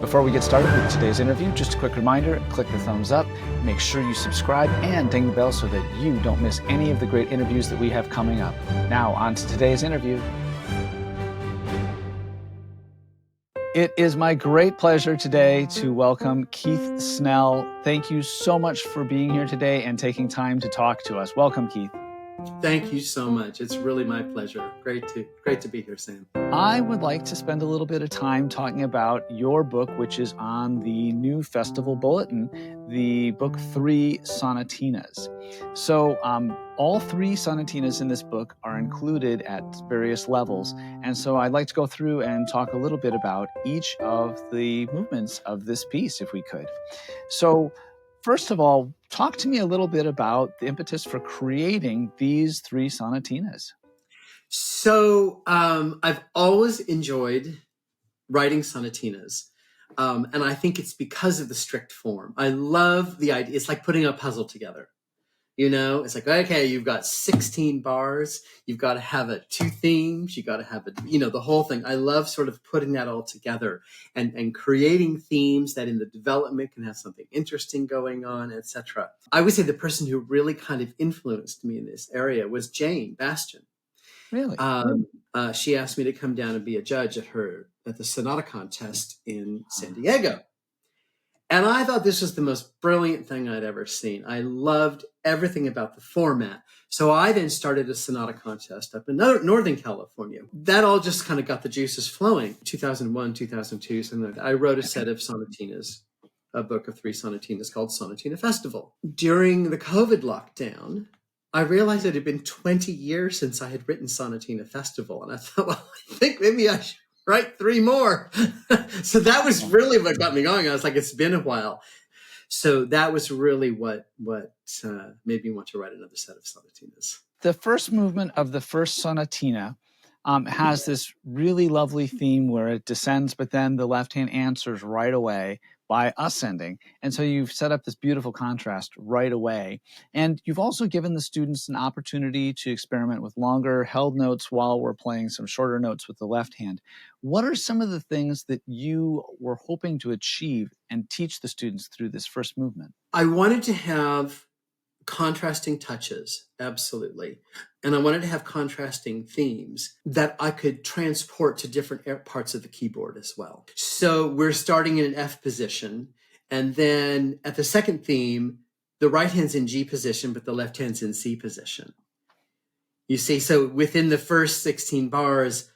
Before we get started with today's interview, just a quick reminder, click the thumbs up, make sure you subscribe and ding the bell so that you don't miss any of the great interviews that we have coming up. Now, on to today's interview. It is my great pleasure today to welcome Keith Snell. Thank you so much for being here today and taking time to talk to us. Welcome, Keith. Thank you so much. It's really my pleasure. Great to be here, Sam. I would like to spend a little bit of time talking about your book, which is on the new festival bulletin, the book 3 Sonatinas. So all 3 Sonatinas in this book are included at various levels. And so I'd like to go through and talk a little bit about each of the movements of this piece, if we could. So first of all, talk to me a little bit about the impetus for creating these 3 Sonatinas. So I've always enjoyed writing sonatinas, and I think it's because of the strict form. I love the idea. It's like putting a puzzle together. You know, it's like, okay, you've got 16 bars. You've got to have 2 themes. You got to have the whole thing. I love sort of putting that all together and creating themes that in the development can have something interesting going on, etc. I would say the person who really kind of influenced me in this area was Jane Bastian. Really? She asked me to come down and be a judge at the Sonata contest in San Diego. And I thought this was the most brilliant thing I'd ever seen. I loved everything about the format. So I then started a Sonata contest up in Northern California. That all just kind of got the juices flowing. 2001, 2002, something like that. I wrote a set of sonatinas, a book of 3 sonatinas called Sonatina Festival. During the COVID lockdown, I realized it had been 20 years since I had written Sonatina Festival. And I thought, well, I think maybe I should write 3 more. So that was really what got me going. I was like, it's been a while. So that was really what made me want to write another set of sonatinas. The first movement of the first sonatina has this really lovely theme where it descends, but then the left hand answers right away by ascending. And so you've set up this beautiful contrast right away. And you've also given the students an opportunity to experiment with longer held notes while we're playing some shorter notes with the left hand. What are some of the things that you were hoping to achieve and teach the students through this first movement? I wanted to have contrasting touches, absolutely. And I wanted to have contrasting themes that I could transport to different parts of the keyboard as well. So we're starting in an F position, and then at the second theme, the right hand's in G position, but the left hand's in C position. You see, so within the first 16 bars,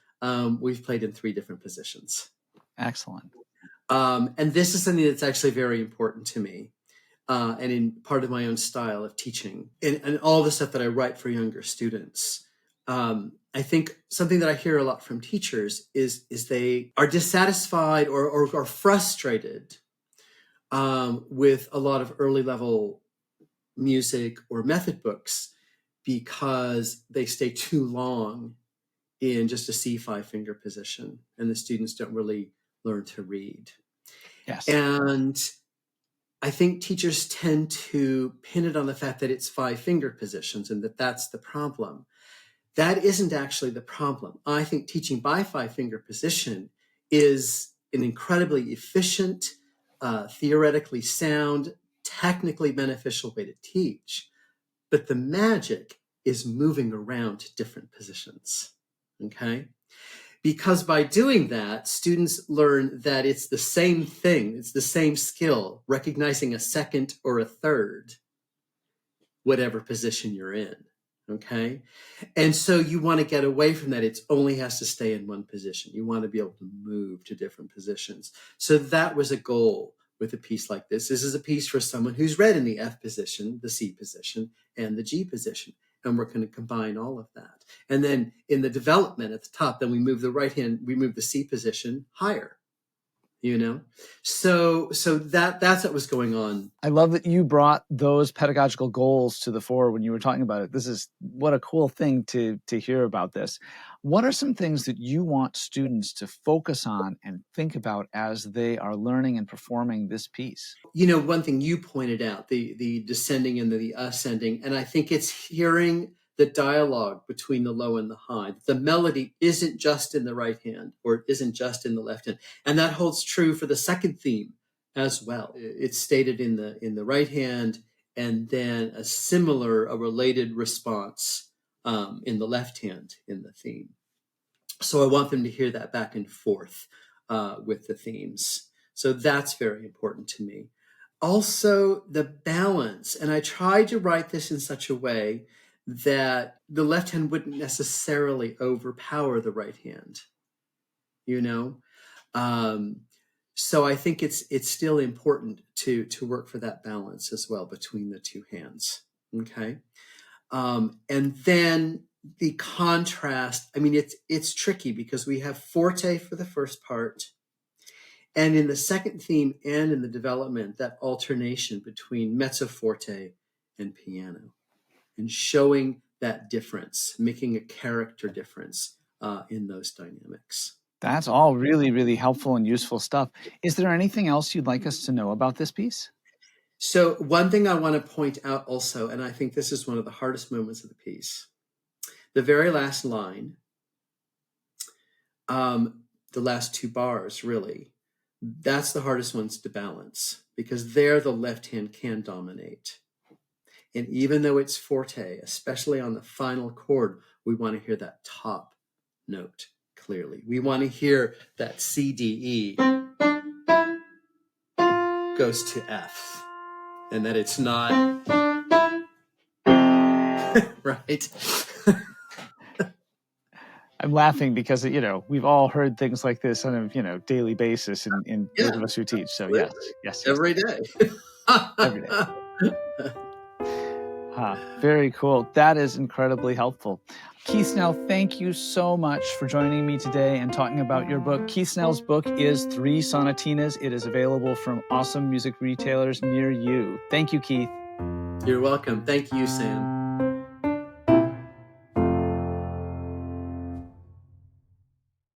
we've played in 3 different positions. Excellent. And this is something that's actually very important to me. And in part of my own style of teaching and all the stuff that I write for younger students. I think something that I hear a lot from teachers is they are dissatisfied or frustrated with a lot of early level music or method books because they stay too long in just a C5 finger position and the students don't really learn to read. Yes. And I think teachers tend to pin it on the fact that it's 5 finger positions and that's the problem. That isn't actually the problem. I think teaching by 5 finger position is an incredibly efficient, theoretically sound, technically beneficial way to teach. But the magic is moving around to different positions, okay? Because by doing that, students learn that it's the same thing, it's the same skill, recognizing a second or a third, whatever position you're in, okay? And so you want to get away from that. It only has to stay in one position. You want to be able to move to different positions. So that was a goal with a piece like this. This is a piece for someone who's read in the F position, the C position, and the G position. And we're going to combine all of that. And then in the development at the top, then we move the right hand, we move the C position higher, you know? So that's what was going on. I love that you brought those pedagogical goals to the fore when you were talking about it. This is what a cool thing to hear about this. What are some things that you want students to focus on and think about as they are learning and performing this piece? You know, one thing you pointed out, the descending and the ascending, and I think it's hearing the dialogue between the low and the high. The melody isn't just in the right hand, or it isn't just in the left hand. And that holds true for the second theme as well. It's stated in the right hand, and then a related response in the left hand in the theme. So I want them to hear that back and forth with the themes. So that's very important to me. Also, the balance. And I tried to write this in such a way that the left hand wouldn't necessarily overpower the right hand, you know? So I think it's still important to work for that balance as well between the two hands, okay? And then the contrast, I mean, it's tricky because we have forte for the first part, and in the second theme and in the development, that alternation between mezzo forte and piano, and showing that difference, making a character difference in those dynamics. That's all really, really helpful and useful stuff. Is there anything else you'd like us to know about this piece? So one thing I want to point out also, and I think this is one of the hardest moments of the piece, the very last line, the last two bars, really, that's the hardest ones to balance, because there the left hand can dominate. And even though it's forte, especially on the final chord, we want to hear that top note clearly. We want to hear that C, D, E goes to F, and that it's not, right? I'm laughing because, we've all heard things like this on a, daily basis in those of us who teach. So yes. Every day. Every day. Very cool. That is incredibly helpful. Keith Snell, thank you so much for joining me today and talking about your book. Keith Snell's book is 3 Sonatinas. It is available from awesome music retailers near you. Thank you, Keith. You're welcome. Thank you, Sam.